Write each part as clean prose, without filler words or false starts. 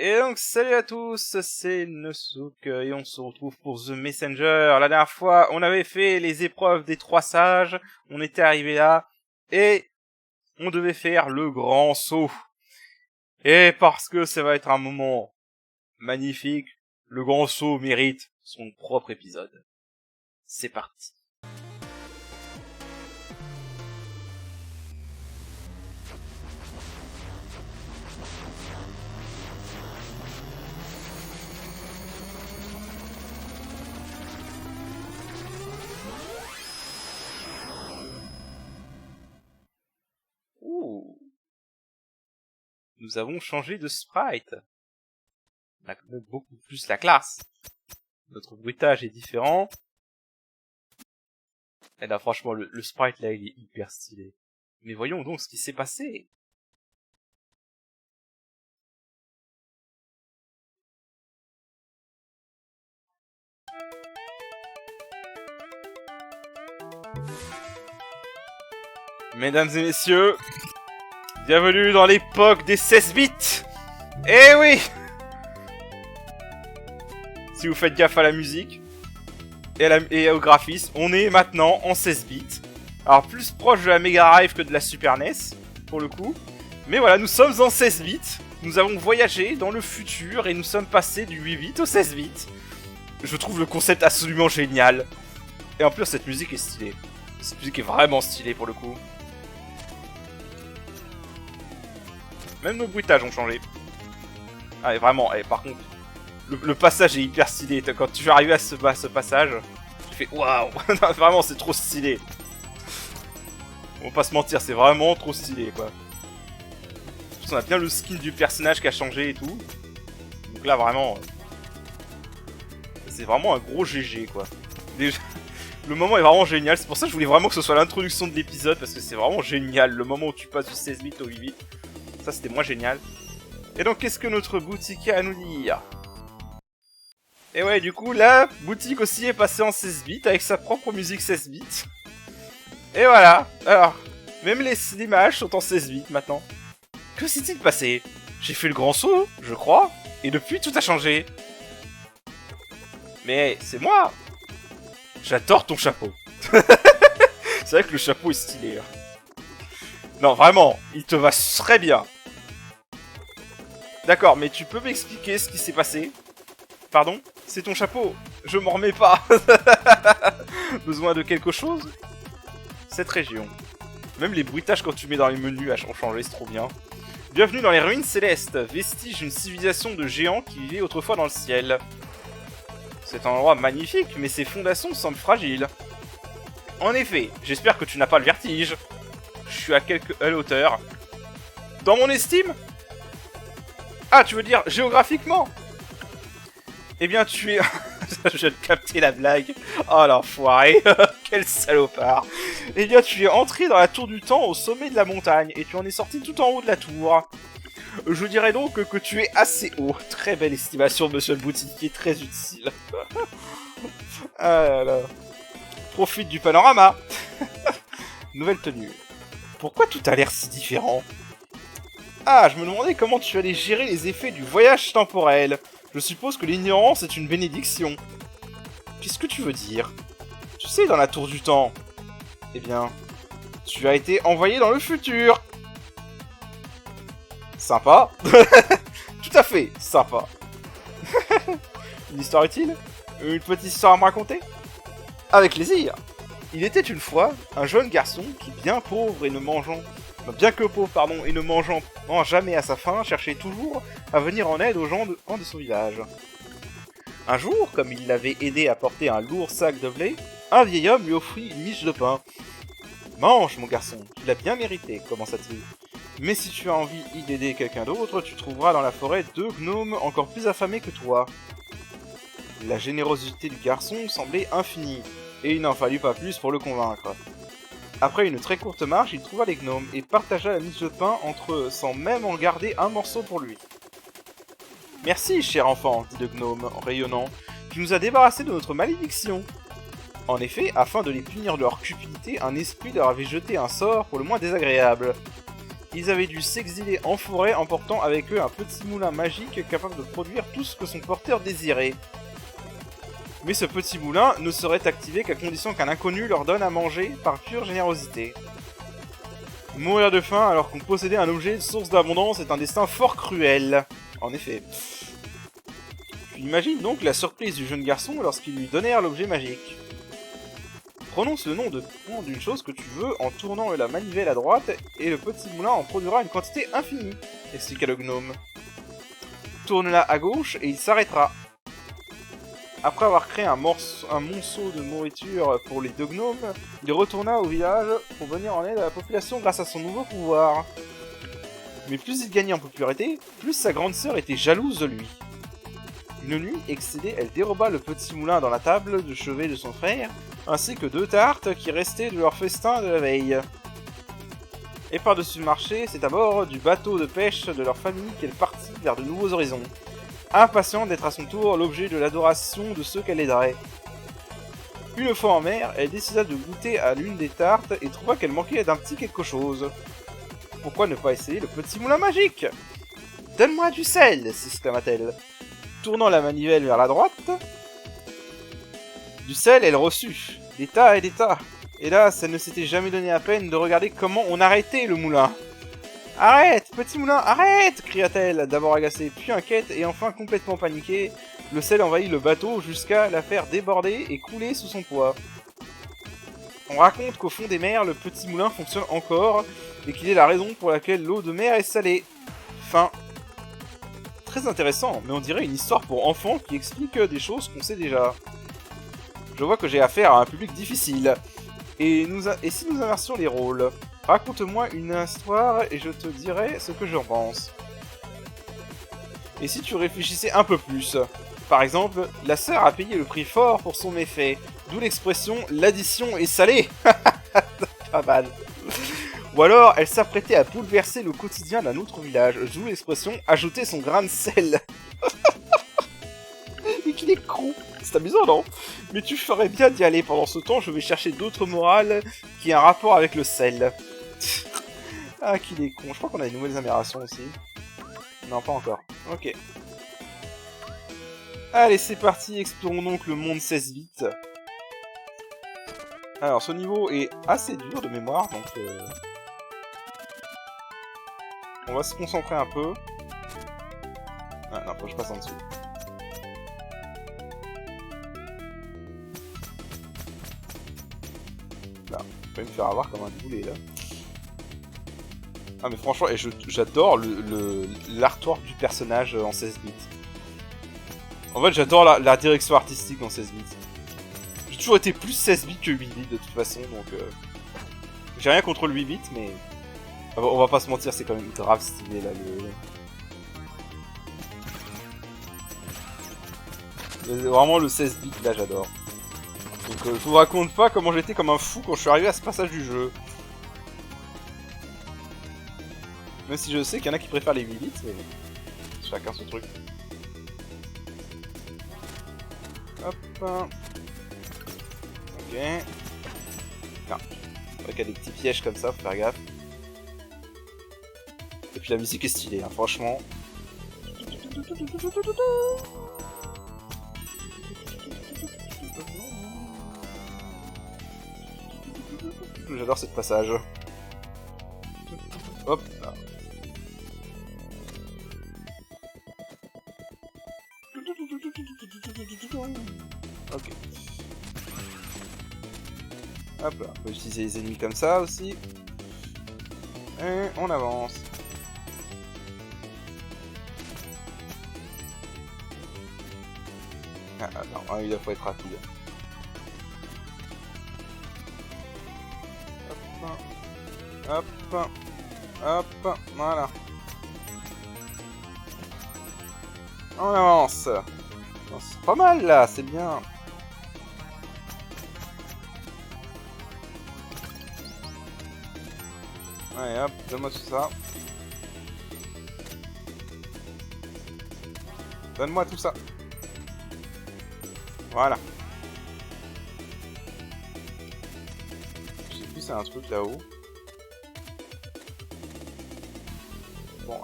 Et donc salut à tous, c'est Nosouk et on se retrouve pour The Messenger. La dernière fois, on avait fait les épreuves des 3 sages, on était arrivé là, et on devait faire le grand saut. Et parce que ça va être un moment magnifique, le grand saut mérite son propre épisode. C'est parti. Ouh. Nous avons changé de sprite. On a quand même beaucoup plus la classe. Notre bruitage est différent. Et là, franchement, le sprite, là, il est hyper stylé. Mais voyons donc ce qui s'est passé. Mesdames et messieurs, bienvenue dans l'époque des 16 bits. Eh oui. Si vous faites gaffe à la musique et au graphisme, on est maintenant en 16 bits. Alors plus proche de la Mega Drive que de la Super NES, pour le coup. Mais voilà, nous sommes en 16 bits. Nous avons voyagé dans le futur et nous sommes passés du 8 bits au 16 bits. Je trouve le concept absolument génial. Et en plus, cette musique est stylée. Cette musique est vraiment stylée pour le coup. Même nos bruitages ont changé. Ah, et vraiment, par contre, le passage est hyper stylé. Quand tu arrives à ce passage, tu fais waouh. Vraiment, c'est trop stylé. On va pas se mentir, c'est vraiment trop stylé, quoi. On a bien le skin du personnage qui a changé et tout. Donc là, vraiment, c'est vraiment un gros GG, quoi. Déjà, le moment est vraiment génial. C'est pour ça que je voulais vraiment que ce soit l'introduction de l'épisode, parce que c'est vraiment génial. Le moment où tu passes du 16 bits au 8 bits. Ça, c'était moins génial. Et donc, qu'est-ce que notre boutique a à nous dire? Et ouais, du coup, la boutique aussi est passée en 16 bits, avec sa propre musique 16 bits. Et voilà. Alors, même les images sont en 16 bits maintenant. Que s'est-il passé? J'ai fait le grand saut, je crois, et depuis, tout a changé. Mais c'est moi. J'adore ton chapeau. C'est vrai que le chapeau est stylé. Hein. Non, vraiment, il te va très bien. D'accord, mais tu peux m'expliquer ce qui s'est passé? Pardon? C'est ton chapeau. Je m'en remets pas. Besoin de quelque chose? Cette région. Même les bruitages quand tu mets dans les menus ont changé, c'est trop bien. Bienvenue dans les ruines célestes, vestige d'une civilisation de géants qui vivait autrefois dans le ciel. C'est un endroit magnifique, mais ses fondations semblent fragiles. En effet, j'espère que tu n'as pas le vertige. Je suis à quelle hauteur? Dans mon estime? Ah, tu veux dire géographiquement? Eh bien, tu es... Je viens de capter la blague. Oh, l'enfoiré. Quel salopard. Eh bien, tu es entré dans la tour du temps au sommet de la montagne, et tu en es sorti tout en haut de la tour. Je dirais donc que tu es assez haut. Très belle estimation, monsieur le boutiquier, très utile. Ah là là. Profite du panorama. Nouvelle tenue. Pourquoi tout a l'air si différent? Ah, je me demandais comment tu allais gérer les effets du voyage temporel. Je suppose que l'ignorance est une bénédiction. Qu'est-ce que tu veux dire? Tu sais, dans la tour du temps... Eh bien... Tu as été envoyé dans le futur. Sympa. Tout à fait, sympa. Une histoire utile? Une petite histoire à me raconter? Avec plaisir. Il était une fois un jeune garçon qui, bien pauvre et ne mangeant... Bien que pauvre, pardon, et ne mangeant jamais à sa faim, cherchait toujours à venir en aide aux gens de son village. Un jour, comme il l'avait aidé à porter un lourd sac de blé, un vieil homme lui offrit une miche de pain. « Mange, mon garçon, tu l'as bien mérité, commença-t-il. Mais si tu as envie d'aider quelqu'un d'autre, tu trouveras dans la forêt 2 gnomes encore plus affamés que toi. » La générosité du garçon semblait infinie, et il n'en fallut pas plus pour le convaincre. Après une très courte marche, il trouva les gnomes et partagea la miche de pain entre eux, sans même en garder un morceau pour lui. « Merci, cher enfant, dit le gnome, en rayonnant. Tu nous as débarrassés de notre malédiction. » En effet, afin de les punir de leur cupidité, un esprit leur avait jeté un sort pour le moins désagréable. ils avaient dû s'exiler en forêt en portant avec eux un petit moulin magique capable de produire tout ce que son porteur désirait. Mais ce petit moulin ne serait activé qu'à condition qu'un inconnu leur donne à manger par pure générosité. Mourir de faim alors qu'on possédait un objet de source d'abondance est un destin fort cruel. En effet. Tu imagines donc la surprise du jeune garçon lorsqu'ils lui donnèrent l'objet magique. Prononce le nom d'une chose que tu veux en tournant la manivelle à droite et le petit moulin en produira une quantité infinie, expliqua le gnome. Tourne-la à gauche et il s'arrêtera. Après avoir créé un monceau de nourriture pour les deux gnomes, il retourna au village pour venir en aide à la population grâce à son nouveau pouvoir. Mais plus il gagnait en popularité, plus sa grande sœur était jalouse de lui. Une nuit excédée, elle déroba le petit moulin dans la table de chevet de son frère, ainsi que 2 tartes qui restaient de leur festin de la veille. Et par-dessus le marché, c'est à bord du bateau de pêche de leur famille qu'elle partit vers de nouveaux horizons, impatiente d'être à son tour l'objet de l'adoration de ceux qu'elle aiderait. Une fois en mer, elle décida de goûter à l'une des tartes et trouva qu'elle manquait d'un petit quelque chose. Pourquoi ne pas essayer le petit moulin magique? Donne-moi du sel, s'exclama-t-elle. Tournant la manivelle vers la droite, du sel, elle reçut. Des tas et des tas. Hélas, elle ne s'était jamais donné la peine de regarder comment on arrêtait le moulin. « Arrête, petit moulin, arrête !» cria-t-elle, d'abord agacée, puis inquiète, et enfin complètement paniquée. Le sel envahit le bateau jusqu'à la faire déborder et couler sous son poids. On raconte qu'au fond des mers, le petit moulin fonctionne encore, et qu'il est la raison pour laquelle l'eau de mer est salée. Fin. Très intéressant, mais on dirait une histoire pour enfants qui explique des choses qu'on sait déjà. Je vois que j'ai affaire à un public difficile. Et si nous inversions les rôles? Raconte-moi une histoire et je te dirai ce que j'en pense. Et si tu réfléchissais un peu plus? Par exemple, la sœur a payé le prix fort pour son méfait, d'où l'expression « l'addition est salée ». Pas mal. Ou alors, elle s'apprêtait à bouleverser le quotidien d'un autre village, d'où l'expression « ajouter son grain de sel ». Mais qu'il est con. C'est amusant, non? Mais tu ferais bien d'y aller. Pendant ce temps, je vais chercher d'autres morales qui ont un rapport avec le sel. Ah, qu'il est con. Je crois qu'on a des nouvelles améliorations aussi. Non, pas encore. Ok. Allez, c'est parti. Explorons donc le monde 16 bits. Alors, ce niveau est assez dur de mémoire, donc... on va se concentrer un peu. Ah non, faut que je passe en dessous. Là, je vais me faire avoir comme un boulet là. Ah mais franchement, j'adore l'artwork du personnage en 16 bits. En fait, j'adore la direction artistique en 16 bits. J'ai toujours été plus 16 bits que 8 bits de toute façon, donc... j'ai rien contre le 8 bits, mais... on va pas se mentir, c'est quand même grave stylé là, Vraiment le 16 bits là, j'adore. Donc je vous raconte pas comment j'étais comme un fou quand je suis arrivé à ce passage du jeu. Même si je sais qu'il y en a qui préfèrent les 8 bits, mais... chacun son truc. Hop. Ok. Non. C'est vrai qu'il y a des petits pièges comme ça, faut faire gaffe. Et puis la musique est stylée, hein, franchement. J'adore ce passage. Hop là. Ok. Hop là, on peut utiliser les ennemis comme ça aussi. Et on avance. Ah non, il faut être rapide. Hop, hop, hop, voilà. On avance. C'est pas mal là, c'est bien. Allez hop, donne-moi tout ça. Donne-moi tout ça. Voilà. J'ai vu, c'est un truc là-haut.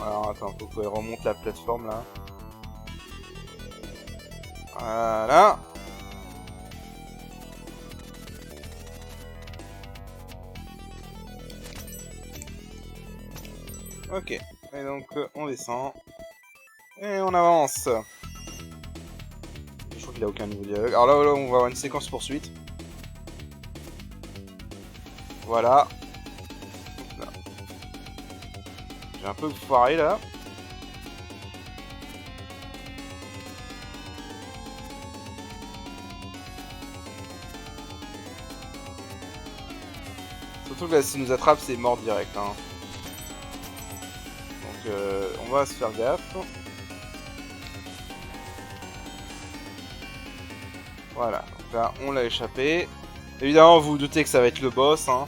Alors attends, faut qu'elle remonte la plateforme là. Voilà. Ok, et donc on descend. Et on avance. Je crois qu'il a aucun niveau de dialogue. Alors là, on va avoir une séquence poursuite. Voilà. J'ai un peu foiré là. Surtout que là, s'il nous attrape, c'est mort direct. Hein. Donc on va se faire gaffe. Voilà, donc là on l'a échappé. Évidemment vous vous doutez que ça va être le boss. Hein.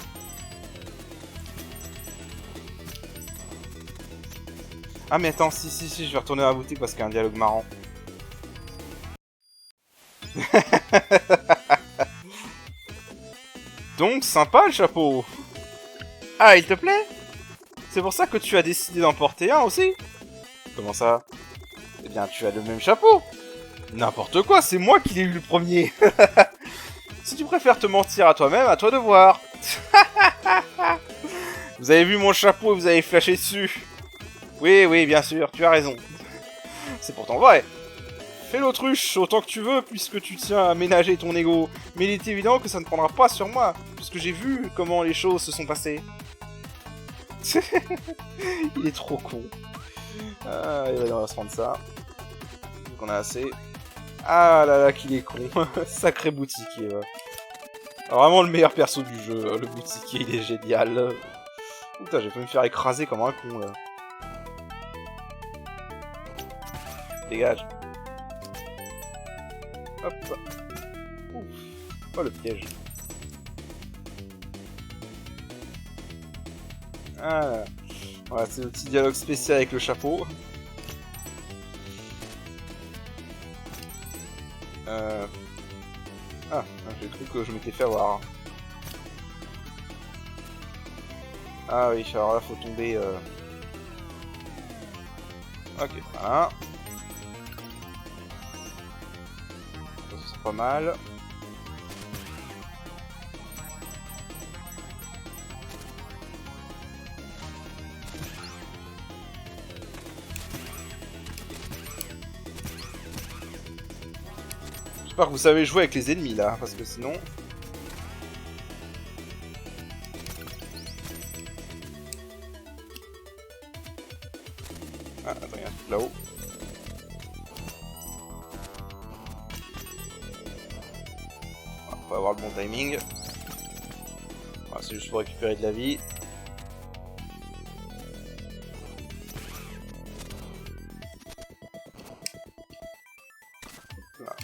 Ah mais attends, si, je vais retourner à la boutique parce qu'il y a un dialogue marrant. Donc sympa le chapeau. Ah il te plaît? C'est pour ça que tu as décidé d'en porter un aussi? Comment ça? Eh bien tu as le même chapeau. N'importe quoi, c'est moi qui l'ai eu le premier. Si tu préfères te mentir à toi-même, à toi de voir. Vous avez vu mon chapeau et vous avez flashé dessus. Oui, bien sûr, tu as raison. C'est pourtant vrai. Fais l'autruche autant que tu veux, puisque tu tiens à ménager ton ego. Mais il est évident que ça ne prendra pas sur moi, puisque j'ai vu comment les choses se sont passées. Il est trop con. Ah, il va se prendre ça. Donc on a assez. Ah là là, qu'il est con. Sacré boutiquier. Ouais. Vraiment le meilleur perso du jeu. Le boutiquier, il est génial. Putain, j'ai failli me faire écraser comme un con là. Dégage. Hop. Ouf. Oh le piège. Ah. Voilà, c'est le petit dialogue spécial avec le chapeau. Ah, j'ai cru que je m'étais fait avoir. Ah oui, alors là faut tomber. Ok, voilà. Ça c'est pas mal. J'espère que vous savez jouer avec les ennemis là, parce que sinon... Ah, attends, il y a un truc là-haut. On va avoir le bon timing. Ah, c'est juste pour récupérer de la vie. Voilà.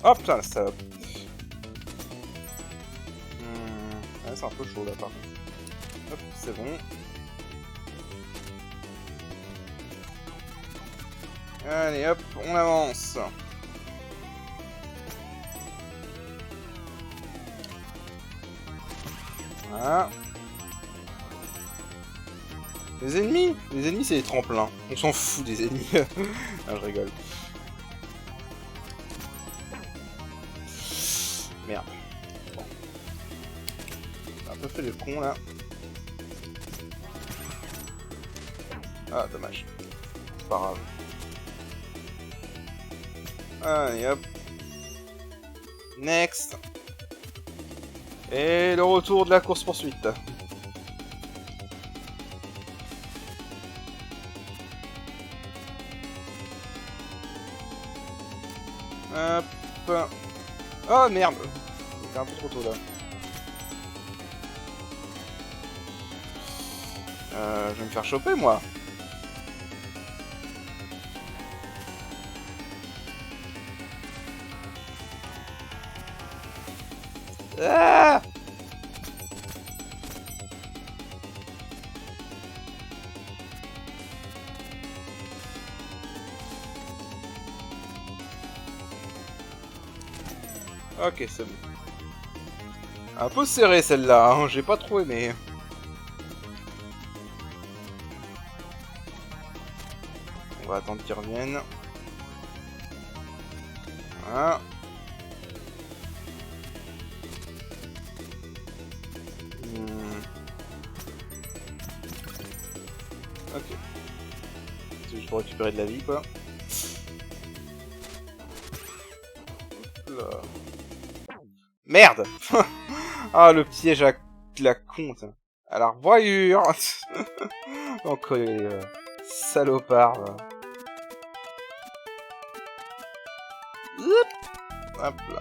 Oh putain, la salope. Ouais, c'est un peu chaud là par contre. Hop, c'est bon. Allez hop, on avance. Voilà. Les ennemis c'est des tremplins. On s'en fout des ennemis. Ah, je rigole. Merde. Bon. J'ai un peu fait le con là. Ah, dommage. C'est pas grave. Allez hop. Next. Et le retour de la course poursuite. Hop. Oh merde. C'était un peu trop tôt là. Je vais me faire choper moi. Ah! Ok, c'est bon. Un peu serré celle-là, hein, j'ai pas trop aimé. On va attendre qu'ils reviennent. Voilà. Ok. C'est juste pour récupérer de la vie, quoi. Là. Merde. Ah, le piège à la compte. À la revoyure. Encore les salopards. Hop là.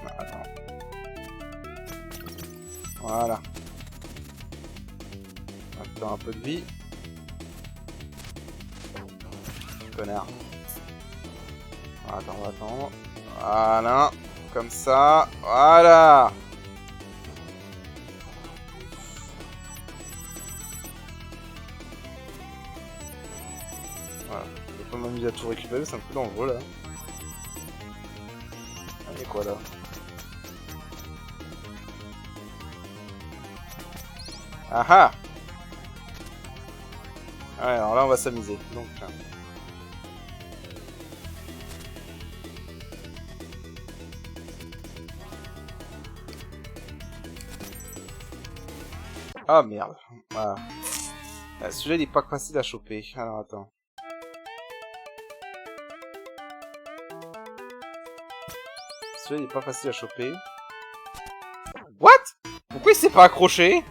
Non, attends. Voilà. Attends un peu de vie. Connard. Attends, on va attendre. Voilà. Comme ça. Voilà. Voilà. Je vais pas m'amuser à tout récupérer, c'est un peu dangereux là. Ah, il y a quoi là? Ah ah! Ouais, alors là on va s'amuser. Donc. Ah merde. Voilà. Celui-là il est pas facile à choper. Alors attends. Celui-là il est pas facile à choper. What? Pourquoi il s'est pas accroché?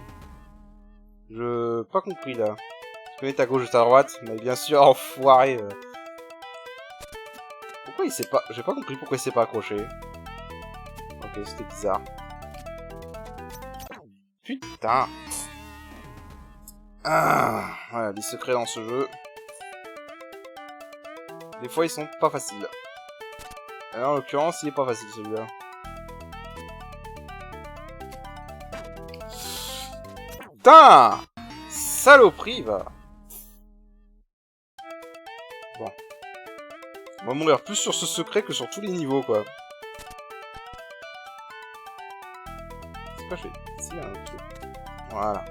Je... pas compris là. Tu connais ta gauche et ta droite, mais bien sûr, enfoiré. Pourquoi il s'est pas... J'ai pas compris pourquoi il s'est pas accroché. Ok, c'était bizarre. Putain. Ah, voilà, des secrets dans ce jeu. Des fois, ils sont pas faciles. Alors, en l'occurrence, il est pas facile celui-là. Putain! Saloperie, va! Bon. On va mourir plus sur ce secret que sur tous les niveaux, quoi. C'est pas fait. Ici, il y a un truc. Voilà.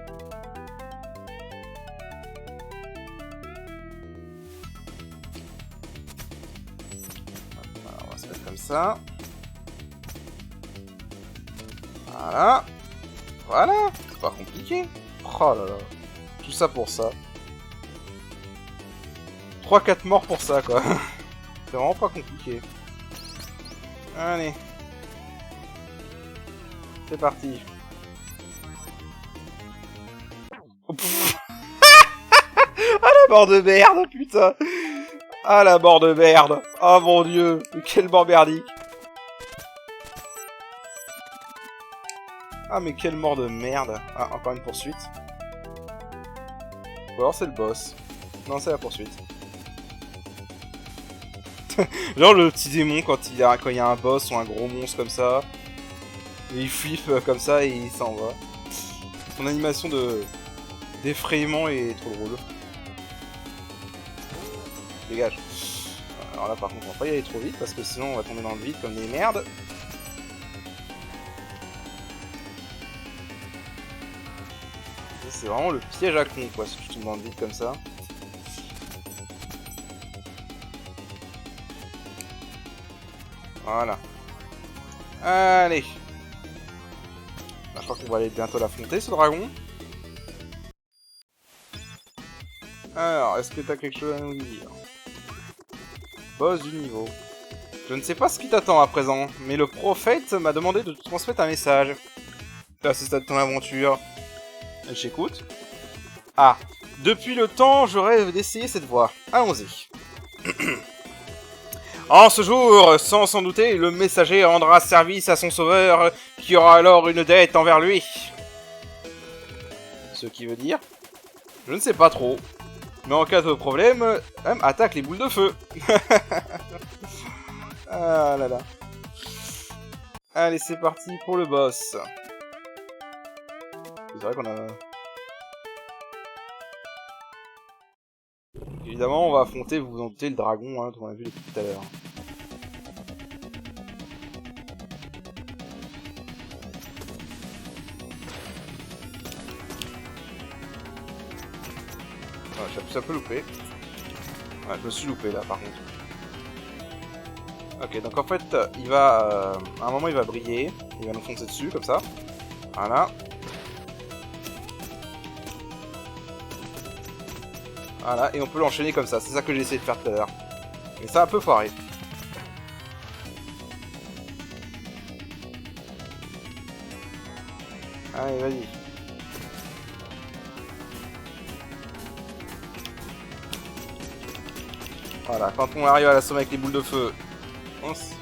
Alors, on va se mettre comme ça. Voilà. Voilà. C'est pas compliqué. Oh là là. Tout ça pour ça. 3-4 morts pour ça, quoi. C'est vraiment pas compliqué. Allez. C'est parti. Oh, ah la mort de merde, putain. Ah la mort de merde. Oh mon dieu. Mais quelle mort merdique. Ah mais quelle mort de merde. Ah, encore une poursuite. Ou alors c'est le boss. Non, c'est la poursuite. Genre le petit démon quand il y a un boss ou un gros monstre comme ça. Et il flippe comme ça et il s'en va. Son animation d'effrayement est trop drôle. Dégage. Alors là par contre on va pas y aller trop vite parce que sinon on va tomber dans le vide comme des merdes. C'est vraiment le piège à con quoi si tu tombes dans le vide comme ça. Voilà. Allez. Là, je crois qu'on va aller bientôt l'affronter ce dragon. Alors, est-ce que t'as quelque chose à nous dire? Boss du niveau. Je ne sais pas ce qui t'attend à présent, mais le prophète m'a demandé de te transmettre un message. À ce stade de ton aventure. J'écoute. Ah, depuis le temps, je rêve d'essayer cette voie. Allons-y. En ce jour, sans s'en douter, le messager rendra service à son sauveur, qui aura alors une dette envers lui. Ce qui veut dire... Je ne sais pas trop. Mais en cas de problème, attaque les boules de feu. Ah là là. Allez, c'est parti pour le boss. C'est vrai qu'on a... Évidemment, on va affronter, vous vous en doutez, le dragon, hein, qu'on a vu depuis tout à l'heure. Ouais, j'ai un peu loupé. Ouais, je me suis loupé là par contre. Ok, donc en fait, il va... à un moment, il va briller. Il va nous foncer dessus, comme ça. Voilà. Voilà, et on peut l'enchaîner comme ça. C'est ça que j'ai essayé de faire tout à l'heure. Mais ça a un peu foiré. Allez, vas-y. Voilà, quand on arrive à l'assommer avec les boules de feu, on s...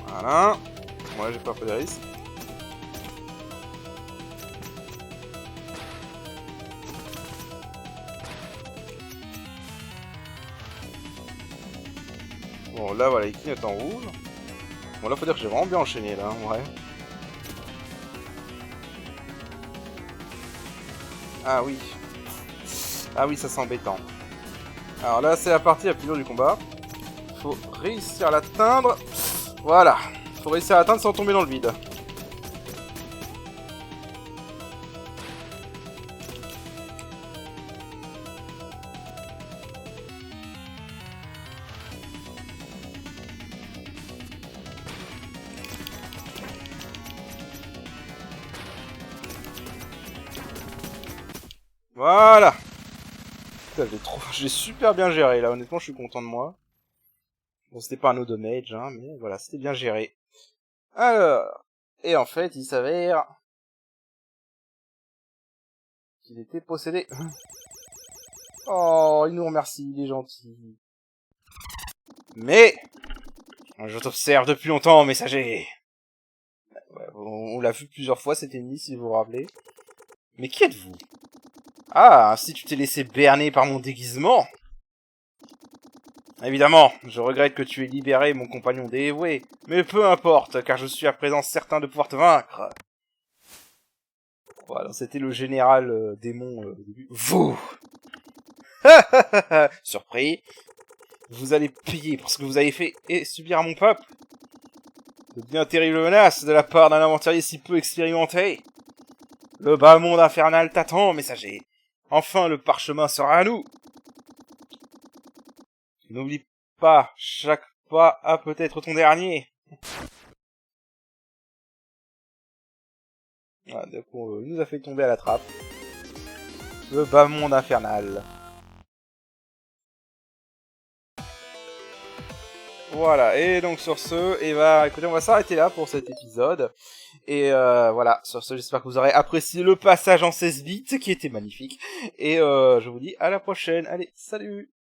Voilà. Bon, là, j'ai pas pris de risque. Bon, là, voilà, il clignote en rouge. Bon, là, faut dire que j'ai vraiment bien enchaîné, là, ouais. Ah oui. Ah oui, ça c'est embêtant. Alors là, c'est la partie la plus dure du combat. Faut réussir à l'atteindre. Voilà. Faut réussir à l'atteindre sans tomber dans le vide. Voilà. Putain, j'ai super bien géré là, honnêtement je suis content de moi. Bon, c'était pas un auto damage, hein, mais voilà, c'était bien géré. Alors, et en fait, il s'avère qu'il était possédé. Oh, il nous remercie, il est gentil. Mais, je t'observe depuis longtemps, messager. Ouais, on l'a vu plusieurs fois cet ennemi, si vous vous rappelez. Mais qui êtes-vous? Ah, si tu t'es laissé berner par mon déguisement. Évidemment, je regrette que tu aies libéré mon compagnon dévoué, mais peu importe, car je suis à présent certain de pouvoir te vaincre. Voilà, c'était le général démon au début. Vous. Surpris. Vous allez payer pour ce que vous avez fait et subir à mon peuple. De bien terribles menaces de la part d'un aventurier si peu expérimenté. Le bas monde infernal t'attend, messager. Enfin, le parchemin sera à nous. N'oublie pas, chaque pas a peut-être ton dernier. Voilà, donc il nous a fait tomber à la trappe. Le bas monde infernal. Voilà, et donc sur ce, et bah écoutez, on va s'arrêter là pour cet épisode. Et voilà, sur ce, j'espère que vous aurez apprécié le passage en 16 bits, qui était magnifique. Et je vous dis à la prochaine. Allez, salut!